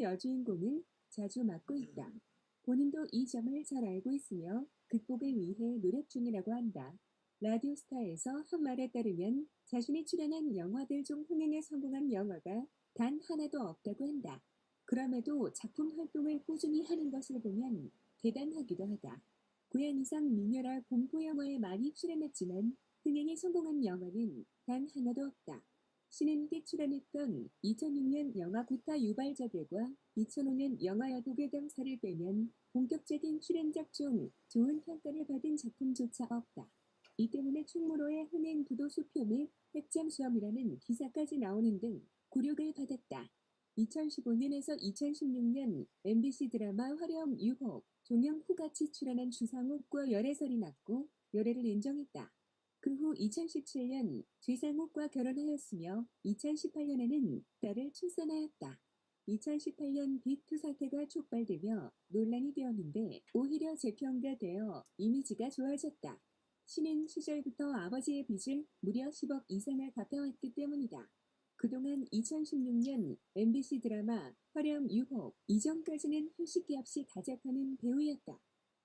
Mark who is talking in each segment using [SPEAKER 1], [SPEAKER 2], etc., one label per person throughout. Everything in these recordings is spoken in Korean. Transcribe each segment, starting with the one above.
[SPEAKER 1] 여주인공을 자주 맡고 있다. 본인도 이 점을 잘 알고 있으며 극복을 위해 노력 중이라고 한다. 라디오스타에서 한 말에 따르면 자신이 출연한 영화들 중 흥행에 성공한 영화가 단 하나도 없다고 한다. 그럼에도 작품 활동을 꾸준히 하는 것을 보면 대단하기도 하다. 고양 이상 미녀라 공포 영화에 많이 출연했지만 흥행에 성공한 영화는 단 하나도 없다. 신인기 출연했던 2006년 영화 구타 유발자들과 2005년 영화 여독의담사를 빼면 본격적인 출연작 중 좋은 평가를 받은 작품조차 없다. 이 때문에 충무로의 흥행 부도수표 및 핵잠 수험이라는 기사까지 나오는 등 굴욕을 받았다. 2015년에서 2016년 MBC 드라마 화려한 유혹, 종영 후같이 출연한 주상욱과 열애설이 났고 열애를 인정했다. 그 후 2017년 주상욱과 결혼하였으며 2018년에는 딸을 출산하였다. 2018년 빅2 사태가 촉발되며 논란이 되었는데 오히려 재평가되어 이미지가 좋아졌다. 신인 시절부터 아버지의 빚을 무려 10억 이상을 갚아왔기 때문이다. 그동안 2016년 MBC 드라마 화려한 유혹 이전까지는 휴식기 없이 다작하는 배우였다.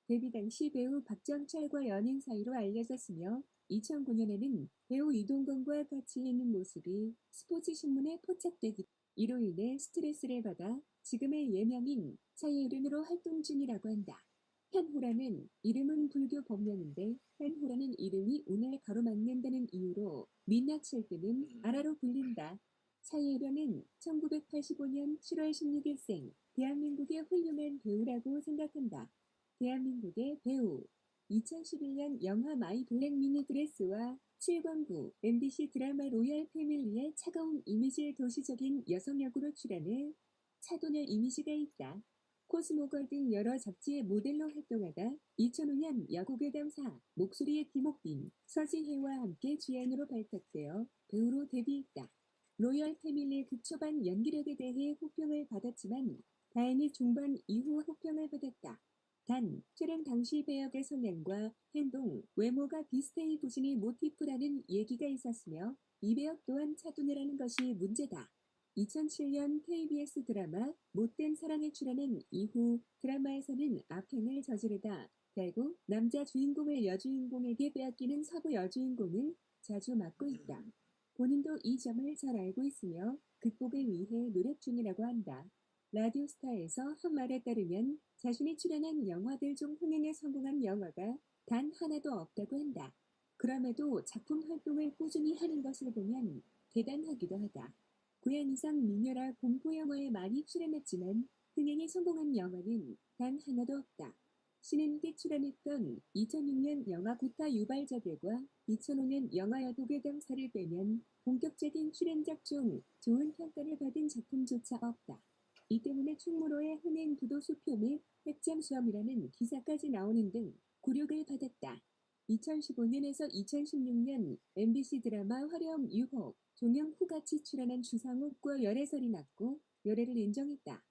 [SPEAKER 1] 데뷔 당시 배우 박정철과 연인 사이로 알려졌으며 2009년에는 배우 이동건과 같이 있는 모습이 스포츠신문에 포착되기 이로 인해 스트레스를 받아 지금의 예명인 차예은으로 활동 중이라고 한다. 현호라는 이름은 불교 법명인데 현호라는 이름이 운을 가로막는다는 이유로 민낯을 뜨는 아라로 불린다. 차예은은 1985년 7월 16일생 대한민국의 훌륭한 배우라고 생각한다. 대한민국의 배우 2011년 영화 마이 블랙 미니 드레스와 7광구 MBC 드라마 로얄 패밀리의 차가운 이미지의 도시적인 여성 역으로 출연해 차도녀 이미지가 있다. 코스모걸 등 여러 잡지의 모델로 활동하다 2005년 여고괴담사 목소리의 김옥빈, 서지혜와 함께 주연으로 발탁되어 배우로 데뷔했다. 로열 패밀리 극초반 연기력에 대해 호평을 받았지만 다행히 중반 이후 호평을 받았다. 단 촬영 당시 배역의 성향과 행동, 외모가 비슷해 보시니 모티프라는 얘기가 있었으며 이 배역 또한 차도녀라는 것이 문제다. 2007년 KBS 드라마 못된 사랑에 출연한 이후 드라마에서는 악행을 저지르다 결국 남자 주인공을 여주인공에게 빼앗기는 서부 여주인공을 자주 맡고 있다. 본인도 이 점을 잘 알고 있으며 극복을 위해 노력 중이라고 한다. 라디오스타에서 한 말에 따르면 자신이 출연한 영화들 중 흥행에 성공한 영화가 단 하나도 없다고 한다. 그럼에도 작품 활동을 꾸준히 하는 것을 보면 대단하기도 하다. 고양 이상 미녀라 공포 영화에 많이 출연했지만 흥행에 성공한 영화는 단 하나도 없다. 신인기 출연했던 2006년 영화 구타 유발자들과 2005년 영화 여독의담사를 빼면 본격적인 출연작 중 좋은 평가를 받은 작품조차 없다. 이 때문에 충무로의 흥행 부도수표 및 핵잠 수험이라는 기사까지 나오는 등 굴욕을 받았다. 2015년에서 2016년 MBC 드라마 화려한 유혹, 종영 후같이 출연한 주상욱과 열애설이 났고 열애를 인정했다.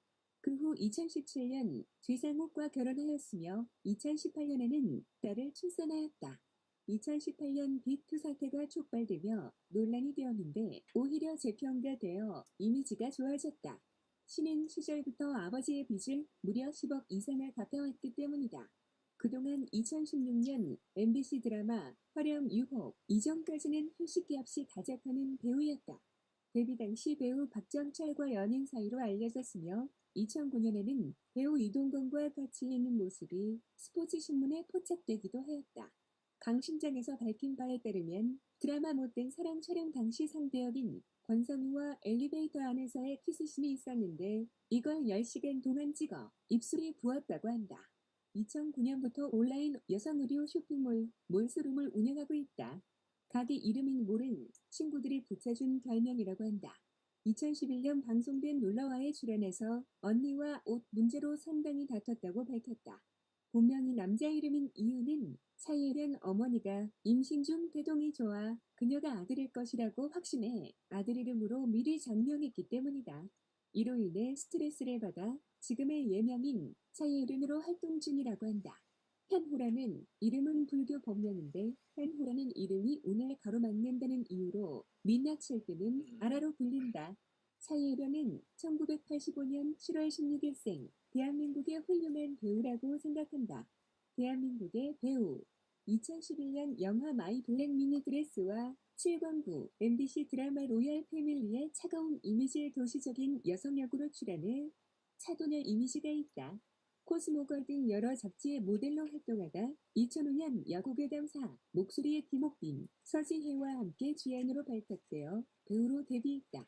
[SPEAKER 1] 그 후 2017년 주상욱과 결혼하였으며 2018년에는 딸을 출산하였다. 2018년 빅2 사태가 촉발되며 논란이 되었는데 오히려 재평가되어 이미지가 좋아졌다. 신인 시절부터 아버지의 빚을 무려 10억 이상을 갚아왔기 때문이다. 그동안 2016년 MBC 드라마 화려한 유혹 이전까지는 휴식기 없이 다작하는 배우였다. 데뷔 당시 배우 박정철과 연인 사이로 알려졌으며 2009년에는 배우 이동건과 같이 있는 모습이 스포츠신문에 포착되기도 하였다. 강심장에서 밝힌 바에 따르면 드라마 못된 사랑 촬영 당시 상대역인 권선우와 엘리베이터 안에서의 키스신이 있었는데 이걸 10시간 동안 찍어 입술이 부었다고 한다. 2009년부터 온라인 여성 의류 쇼핑몰 몰스룸을 운영하고 있다. 가게 이름인 몰은 친구들이 붙여준 별명이라고 한다. 2011년 방송된 놀러와에 출연해서 언니와 옷 문제로 상당히 다퉜다고 밝혔다. 본명이 남자 이름인 이유는 차예은 어머니가 임신 중 대동이 좋아 그녀가 아들일 것이라고 확신해 아들 이름으로 미리 장명했기 때문이다. 이로 인해 스트레스를 받아 지금의 예명인 차예은으로 활동 중이라고 한다. 현호라는 이름은 불교 법명인데 현호라는 이름이 운을 가로막는다는 이유로 민낯을 뜨는 아라로 불린다. 차예련은 1985년 7월 16일생 대한민국의 훌륭한 배우라고 생각한다. 대한민국의 배우 2011년 영화 마이 블랙 미니 드레스와 7권구 MBC 드라마 로얄 패밀리의 차가운 이미지의 도시적인 여성 역으로 출연해 차도녀 이미지가 있다. 코스모걸 등 여러 잡지의 모델로 활동하다 2005년 여고괴담사 목소리의 김옥빈, 서지혜와 함께 주연으로 발탁되어 배우로 데뷔했다.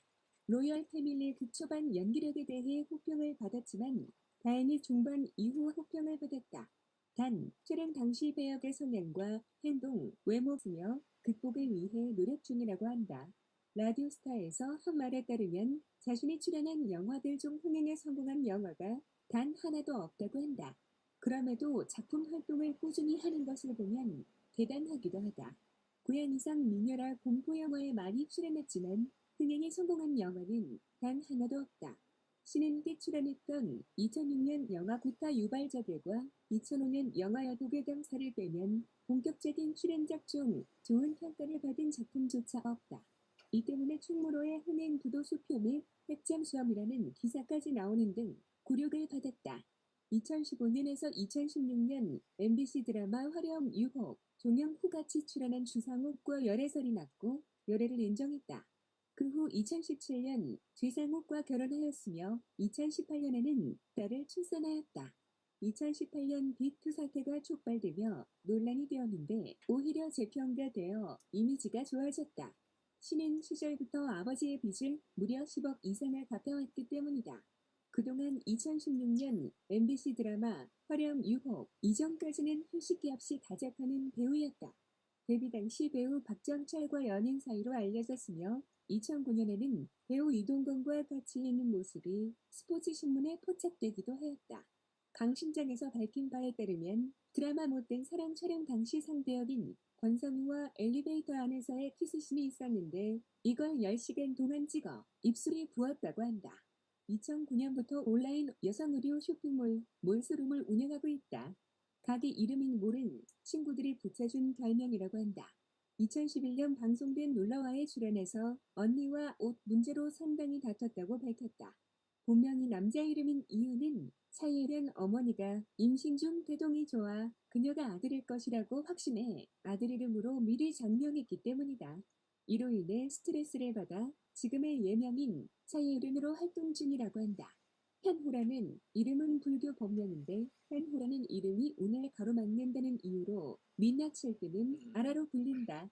[SPEAKER 1] 로열 패밀리 극초반 연기력에 대해 호평을 받았지만 다행히 중반 이후 호평을 받았다. 단, 촬영 당시 배역의 성향과 행동, 외모며 극복을 위해 노력 중이라고 한다. 라디오스타에서 한 말에 따르면 자신이 출연한 영화들 중 흥행에 성공한 영화가 단 하나도 없다고 한다. 그럼에도 작품 활동을 꾸준히 하는 것을 보면 대단하기도 하다. 고양이상 미녀라 공포영화에 많이 출연했지만 흥행에 성공한 영화는 단 하나도 없다. 신인기 출연했던 2006년 영화 구타 유발자들과 2005년 영화 여고괴담사를 빼면 본격적인 출연작 중 좋은 평가를 받은 작품조차 없다. 이 때문에 충무로의 흥행 부도수표 및 핵잠 수험이라는 기사까지 나오는 등 굴욕을 받았다. 2015년에서 2016년 MBC 드라마 화려한 유혹, 종영 후같이 출연한 주상욱과 열애설이 났고 열애를 인정했다. 그 후 2017년 주상욱과 결혼하였으며 2018년에는 딸을 출산하였다. 2018년 빅2 사태가 촉발되며 논란이 되었는데 오히려 재평가되어 이미지가 좋아졌다. 신인 시절부터 아버지의 빚을 무려 10억 이상을 갚아왔기 때문이다. 그동안 2016년 MBC 드라마 화려한 유혹 이전까지는 휴식기 없이 다작하는 배우였다. 데뷔 당시 배우 박정철과 연인 사이로 알려졌으며 2009년에는 배우 이동건과 같이 있는 모습이 스포츠신문에 포착되기도 하였다. 강심장에서 밝힌 바에 따르면 드라마 못된 사랑 촬영 당시 상대역인 권성우와 엘리베이터 안에서의 키스신이 있었는데 이걸 10시간 동안 찍어 입술이 부었다고 한다. 2009년부터 온라인 여성의류 쇼핑몰 몰스룸을 운영하고 있다. 가게 이름인 몰은 친구들이 붙여준 별명이라고 한다. 2011년 방송된 놀러와에 출연해서 언니와 옷 문제로 상당히 다퉜다고 밝혔다. 본명이 남자 이름인 이유는 차예련 어머니가 임신 중 태동이 좋아 그녀가 아들일 것이라고 확신해 아들 이름으로 미리 장명했기 때문이다. 이로 인해 스트레스를 받아 지금의 예명인 차예련으로 활동 중이라고 한다. 현호라는 이름은 불교 법명인데 현호라는 이름이 운을 가로막는다는 이유로 민낯칠 때는 아라로 불린다.